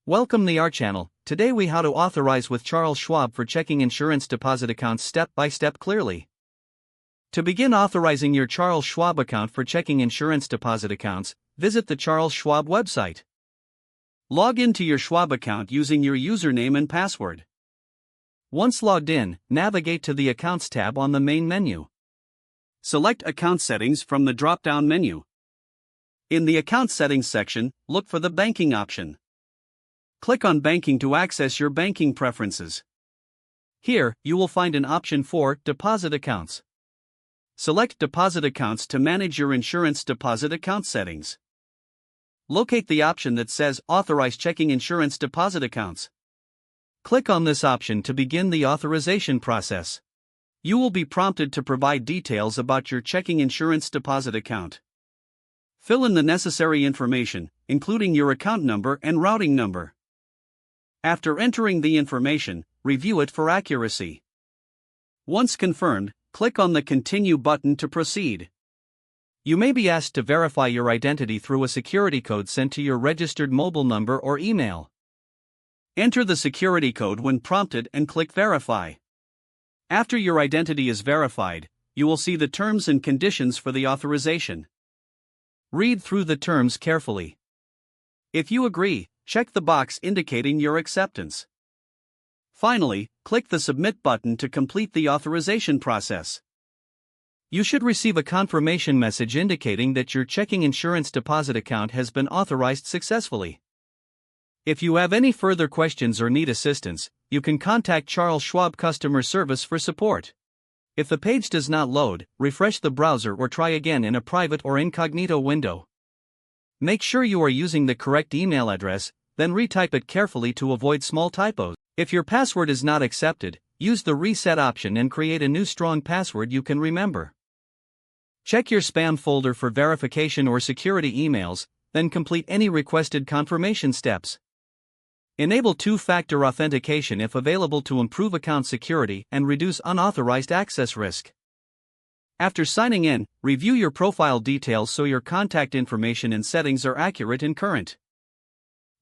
Welcome to our channel. Today we how to authorize with Charles Schwab for checking insurance deposit accounts step by step clearly. To begin authorizing your Charles Schwab account for checking insurance deposit accounts, visit the Charles Schwab website. Log into your Schwab account using your username and password. Once logged in, navigate to the Accounts tab on the main menu. Select Account Settings from the drop-down menu. In the Account Settings section, look for the Banking option. Click on Banking to access your banking preferences. Here, you will find an option for Deposit Accounts. Select Deposit Accounts to manage your insurance deposit account settings. Locate the option that says Authorize Checking Insurance Deposit Accounts. Click on this option to begin the authorization process. You will be prompted to provide details about your checking insurance deposit account. Fill in the necessary information, including your account number and routing number. After entering the information, review it for accuracy. Once confirmed, click on the Continue button to proceed. You may be asked to verify your identity through a security code sent to your registered mobile number or email. Enter the security code when prompted and click Verify. After your identity is verified, you will see the terms and conditions for the authorization. Read through the terms carefully. If you agree, check the box indicating your acceptance. Finally, click the Submit button to complete the authorization process. You should receive a confirmation message indicating that your checking insurance deposit account has been authorized successfully. If you have any further questions or need assistance, you can contact Charles Schwab customer service for support. If the page does not load, refresh the browser or try again in a private or incognito window. Make sure you are using the correct email address, then retype it carefully to avoid small typos. If your password is not accepted, use the Reset option and create a new strong password you can remember. Check your spam folder for verification or security emails, then complete any requested confirmation steps. Enable two-factor authentication if available to improve account security and reduce unauthorized access risk. After signing in, review your profile details so your contact information and settings are accurate and current.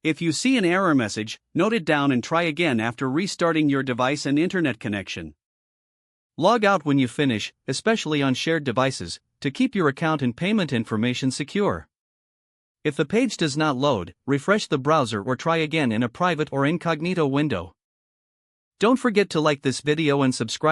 If you see an error message, note it down and try again after restarting your device and internet connection. Log out when you finish, especially on shared devices, to keep your account and payment information secure. If the page does not load, refresh the browser or try again in a private or incognito window. Don't forget to like this video and subscribe.